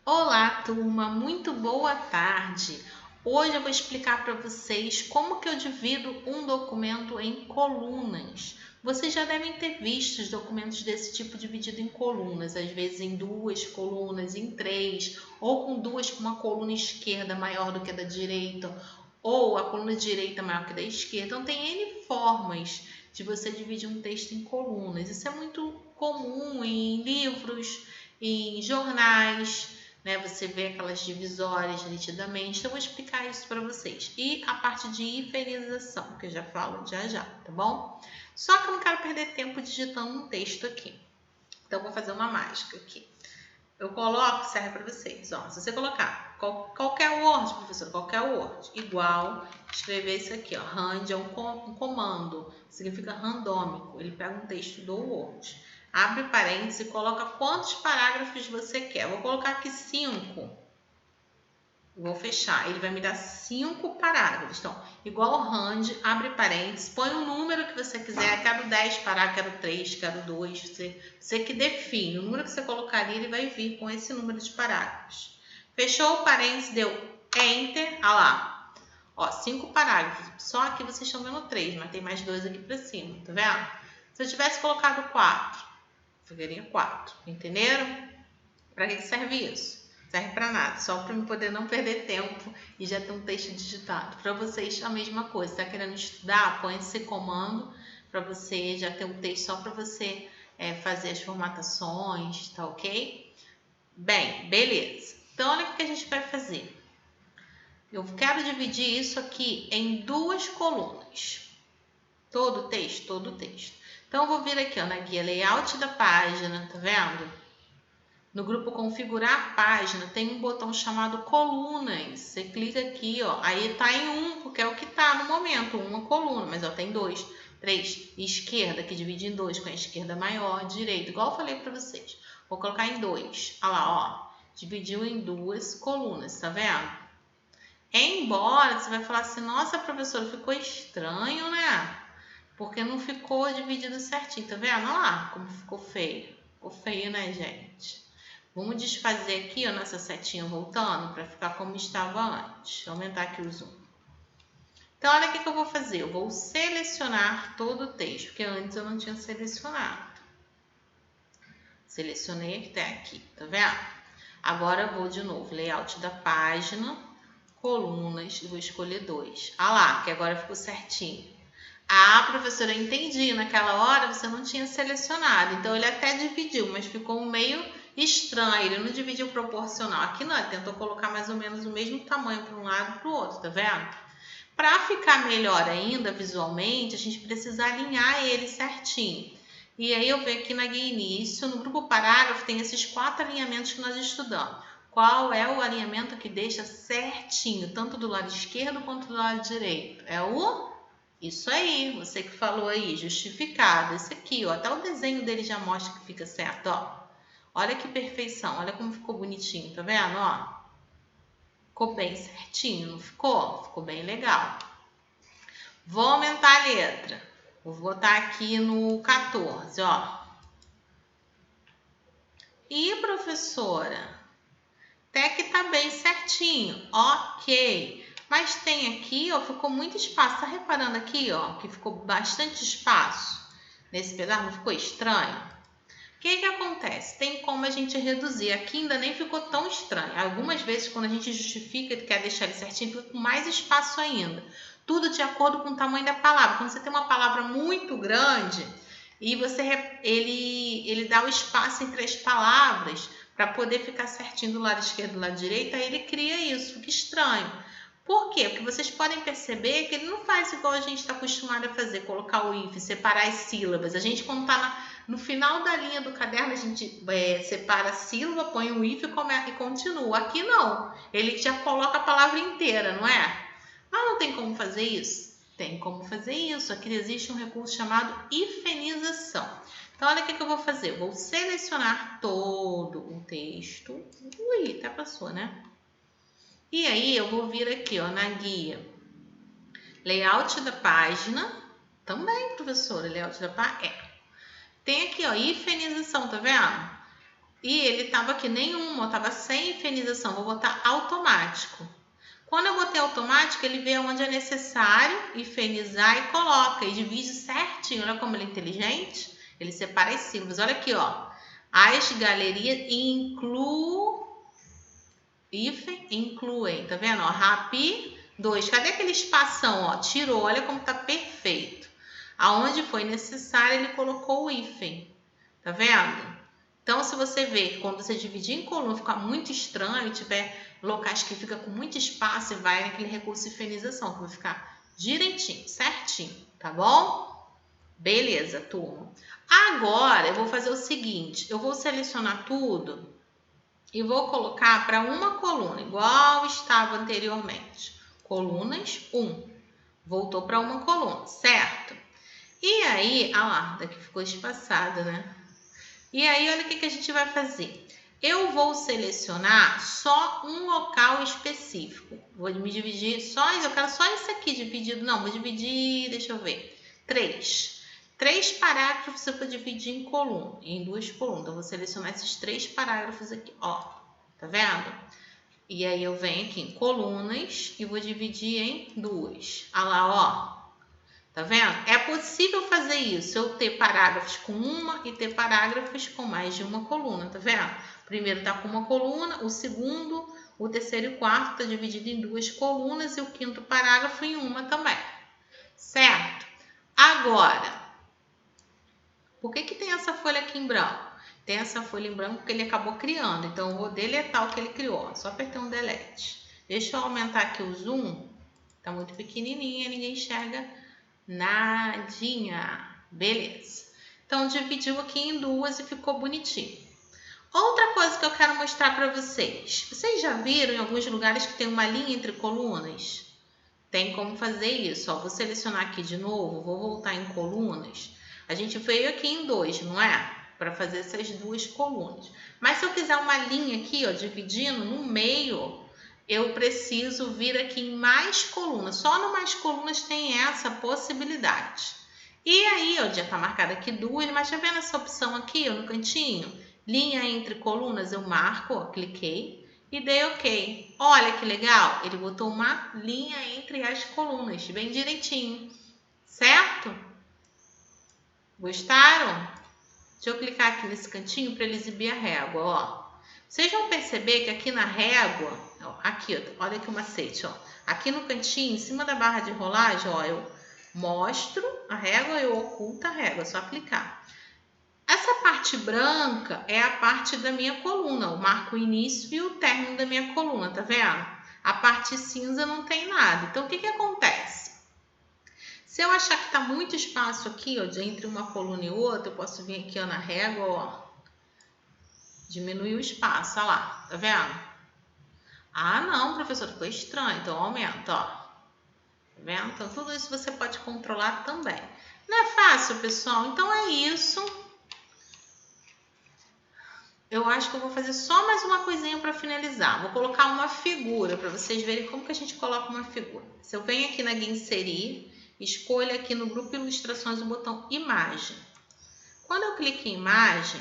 Olá, turma, muito boa tarde. Hoje eu vou explicar para vocês como que eu divido um documento em colunas. Vocês já devem ter visto os documentos desse tipo dividido em colunas, às vezes em duas colunas, em três, ou com duas com uma coluna esquerda maior do que a da direita, ou a coluna direita maior que a da esquerda. Então tem N formas de você dividir um texto em colunas. Isso é muito comum em livros, em jornais, né? Você vê aquelas divisórias nitidamente. Então, eu vou explicar isso para vocês. E a parte de hifenização, que eu já falo já, tá bom? Só que eu não quero perder tempo digitando um texto aqui. Então, eu vou fazer uma mágica aqui. Eu coloco, serve para vocês. Ó, se você colocar qualquer Word, professor, qualquer Word, igual, escrever isso aqui, ó. Rand é um comando, significa randômico. Ele pega um texto do Word. Abre parênteses e coloca quantos parágrafos você quer. Vou colocar aqui 5. Vou fechar. Ele vai me dar 5 parágrafos. Então, igual rand, abre parênteses, põe o número que você quiser. Quero 10 parágrafos, quero 3, quero 2. Você que define. O número que você colocar ali, ele vai vir com esse número de parágrafos. Fechou o parênteses, deu Enter. Olha lá. Ó, 5 parágrafos. Só aqui vocês estão vendo 3, mas tem mais 2 aqui para cima. Tá vendo? Se eu tivesse colocado 4, ficaria 4. Entenderam? Para que serve isso? Serve para nada, só para eu poder não perder tempo e já ter um texto digitado. Para vocês, a mesma coisa. Está querendo estudar? Põe esse comando para você já ter um texto só para você fazer as formatações, tá ok? Bem, beleza. Então, olha o que a gente vai fazer. Eu quero dividir isso aqui em 2 colunas. Todo o texto, todo o texto. Então, eu vou vir aqui ó, na guia layout da página, tá vendo? No grupo configurar página tem um botão chamado colunas. Você clica aqui, ó. Aí tá em 1, porque é o que tá no momento, uma coluna, mas ó, tem 2, 3. Esquerda, que divide em 2, com a esquerda maior, direita, igual eu falei para vocês. Vou colocar em 2. Olha lá, ó. Dividiu em 2 colunas, tá vendo? Embora você vai falar assim, nossa, professora, ficou estranho, né? Porque não ficou dividido certinho, tá vendo? Olha lá como ficou feio. Ficou feio, né, gente? Vamos desfazer aqui, ó, nessa setinha voltando, para ficar como estava antes. Vou aumentar aqui o zoom. Então, olha o que eu vou fazer. Eu vou selecionar todo o texto, porque antes eu não tinha selecionado. Selecionei até aqui, tá vendo? Agora eu vou de novo, layout da página, colunas, vou escolher 2. Ah lá, que agora ficou certinho. Ah, professora, eu entendi. Naquela hora você não tinha selecionado. Então, ele até dividiu, mas ficou meio estranho. Ele não dividiu proporcional. Aqui não, ele tentou colocar mais ou menos o mesmo tamanho para um lado e para o outro, tá vendo? Para ficar melhor ainda visualmente, a gente precisa alinhar ele certinho. E aí eu venho aqui na guia início, no grupo parágrafo tem esses 4 alinhamentos que nós estudamos. Qual é o alinhamento que deixa certinho, tanto do lado esquerdo quanto do lado direito? É o... Isso aí, você que falou aí, justificado. Esse aqui, ó, até o desenho dele já mostra que fica certo, ó. Olha que perfeição, olha como ficou bonitinho, tá vendo, ó? Ficou bem certinho, não ficou? Ficou bem legal. Vou aumentar a letra. Vou botar aqui no 14, ó. E, professora, até que tá bem certinho, ok. Mas tem aqui, ó, ficou muito espaço. Tá reparando aqui, ó, que ficou bastante espaço nesse pedaço? Não ficou estranho? O que acontece? Tem como a gente reduzir. Aqui ainda nem ficou tão estranho. Algumas vezes, quando a gente justifica e quer deixar ele certinho, fica com mais espaço ainda. Tudo de acordo com o tamanho da palavra. Quando você tem uma palavra muito grande e ele dá o espaço entre as palavras para poder ficar certinho do lado esquerdo e do lado direito, aí ele cria isso, fica estranho. Por quê? Porque vocês podem perceber que ele não faz igual a gente está acostumado a fazer, colocar o if, separar as sílabas. A gente, quando está no final da linha do caderno, a gente separa a sílaba, põe o if e continua. Aqui não, ele já coloca a palavra inteira, não é? Mas não tem como fazer isso? Tem como fazer isso. Aqui existe um recurso chamado hifenização. Então, olha o que eu vou fazer. Eu vou selecionar todo o texto. Ui, até passou, né? E aí, eu vou vir aqui, ó, na guia. Layout da página. Também, professora, layout da página. Tem aqui, ó, hifenização, tá vendo? E ele estava aqui, nenhuma, eu estava sem hifenização, vou botar automático. Quando eu botei automático, ele vê onde é necessário hifenizar e coloca, e divide certinho. Olha como ele é inteligente. Ele separa as sílabas. Olha aqui, ó. As galerias incluem, tá vendo? Ó, RAP 2. Cadê aquele espação, ó? Tirou, olha como tá perfeito. Aonde foi necessário, ele colocou o hífen. Tá vendo? Então, se você ver, quando você dividir em coluna, ficar muito estranho, tiver locais que fica com muito espaço, e vai naquele recurso de hifenização, que vai ficar direitinho, certinho, tá bom? Beleza, turma. Agora, eu vou fazer o seguinte, eu vou selecionar tudo e vou colocar para uma coluna, igual estava anteriormente. Colunas 1. Voltou para uma coluna, certo? E aí, ah lá, daqui ficou espaçado, né? E aí, olha o que a gente vai fazer. Eu vou selecionar só um local específico. Vou me dividir só, eu quero só isso aqui dividido. Não, vou dividir, deixa eu ver, 3. 3 parágrafos eu vou dividir em coluna, em 2 colunas. Então, eu vou selecionar esses 3 parágrafos aqui, ó. Tá vendo? E aí, eu venho aqui em colunas e vou dividir em 2. Olha lá, ó. Tá vendo? É possível fazer isso, eu ter parágrafos com uma e ter parágrafos com mais de uma coluna, tá vendo? O primeiro tá com uma coluna, o segundo, o terceiro e o quarto tá dividido em 2 colunas e o quinto parágrafo em uma também, certo? Agora, por que tem essa folha aqui em branco? Tem essa folha em branco porque ele acabou criando, então eu vou deletar o que ele criou, só apertar um delete. Deixa eu aumentar aqui o zoom, tá muito pequenininha, ninguém enxerga nadinha. Beleza. Então, dividiu aqui em 2 e ficou bonitinho. Outra coisa que eu quero mostrar para vocês. Vocês já viram em alguns lugares que tem uma linha entre colunas? Tem como fazer isso. Ó, vou selecionar aqui de novo, vou voltar em colunas. A gente veio aqui em 2, não é? Para fazer essas 2 colunas. Mas se eu quiser uma linha aqui, ó, dividindo no meio, eu preciso vir aqui em mais colunas. Só no mais colunas tem essa possibilidade. E aí, ó, já está marcado aqui 2, mas já vendo essa opção aqui, ó, no cantinho? Linha entre colunas, eu marco, ó, cliquei e dei OK. Olha que legal, ele botou uma linha entre as colunas, bem direitinho, certo? Gostaram? Deixa eu clicar aqui nesse cantinho para ele exibir a régua, ó. Vocês vão perceber que aqui na régua, ó, aqui, ó, olha que o macete, ó. Aqui no cantinho, em cima da barra de rolagem, ó, eu mostro a régua, eu oculto a régua, é só clicar. Essa parte branca é a parte da minha coluna, eu marco o início e o término da minha coluna, tá vendo? A parte cinza não tem nada. Então, o que acontece? Se eu achar que tá muito espaço aqui, ó, entre uma coluna e outra, eu posso vir aqui, ó, na régua, ó, diminuir o espaço, olha lá, tá vendo? Ah, não, professor, ficou estranho, então aumenta, ó. Tá vendo? Então, tudo isso você pode controlar também. Não é fácil, pessoal? Então, é isso. Eu acho que eu vou fazer só mais uma coisinha para finalizar. Vou colocar uma figura para vocês verem como que a gente coloca uma figura. Se eu venho aqui na guia inserir, escolho aqui no grupo ilustrações o botão imagem. Quando eu clico em imagem,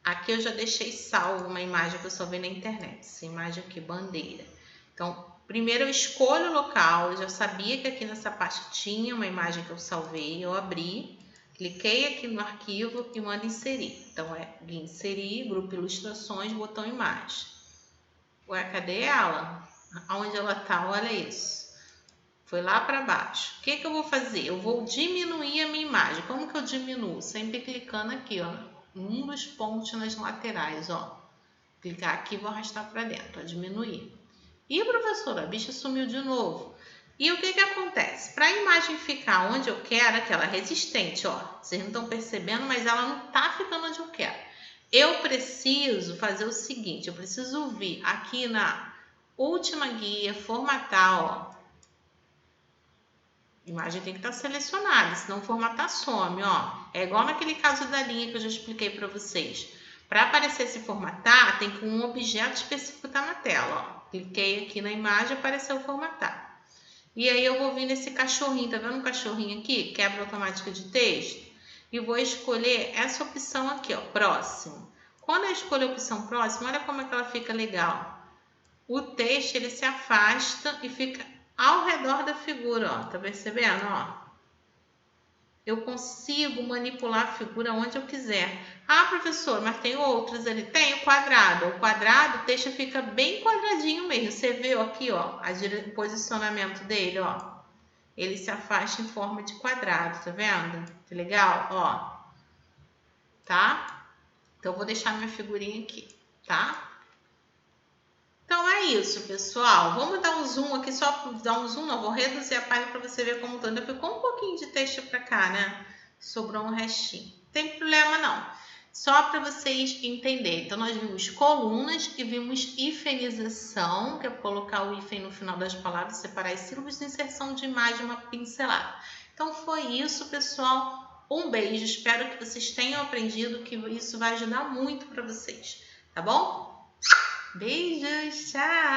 aqui eu já deixei salvo uma imagem que eu só vi na internet. Essa imagem aqui, bandeira. Então, primeiro eu escolho o local. Eu já sabia que aqui nessa parte tinha uma imagem que eu salvei. Eu abri, cliquei aqui no arquivo e mando inserir. Então, é inserir, grupo ilustrações, botão imagem. Ué, cadê ela? Onde ela tá? Olha isso. Foi lá para baixo. O que eu vou fazer? Eu vou diminuir a minha imagem. Como que eu diminuo? Sempre clicando aqui, ó, um dos pontos nas laterais, ó. Clicar aqui e vou arrastar para dentro, ó, diminuir. E, professora, a bicha sumiu de novo. E o que acontece? Para a imagem ficar onde eu quero, aquela resistente, ó. Vocês não estão percebendo, mas ela não tá ficando onde eu quero. Eu preciso fazer o seguinte, eu preciso vir aqui na última guia, formatar, ó. A imagem tem que estar selecionada, senão formatar some, ó. É igual naquele caso da linha que eu já expliquei para vocês. Para aparecer esse formatar, tem que um objeto específico estar na tela, ó. Cliquei aqui na imagem, apareceu o formatar. E aí eu vou vir nesse cachorrinho, tá vendo o cachorrinho aqui? Quebra automática de texto. e vou escolher essa opção aqui, ó, próximo. Quando eu escolho a opção próximo, olha como é que ela fica legal. O texto, ele se afasta e fica ao redor da figura, ó. Tá percebendo, ó? Eu consigo manipular a figura onde eu quiser. Ah, professor, mas tem outros ali. Tem o quadrado. O quadrado, o texto fica bem quadradinho mesmo. Você vê aqui, ó, o posicionamento dele, ó. Ele se afasta em forma de quadrado, tá vendo? Que legal, ó. Tá? Então, eu vou deixar minha figurinha aqui, tá? Então, é isso, pessoal. Vamos dar um zoom aqui, só dar um zoom, não, vou reduzir a página para você ver como ainda ficou um pouquinho de texto para cá, né? Sobrou um restinho. Não tem problema, não. Só para vocês entenderem. Então, nós vimos colunas e vimos hifenização, que é colocar o hífen no final das palavras, separar as sílabas, e inserção de imagem, uma pincelada. Então, foi isso, pessoal. Um beijo. Espero que vocês tenham aprendido, que isso vai ajudar muito para vocês. Tá bom? Beijos, tchau!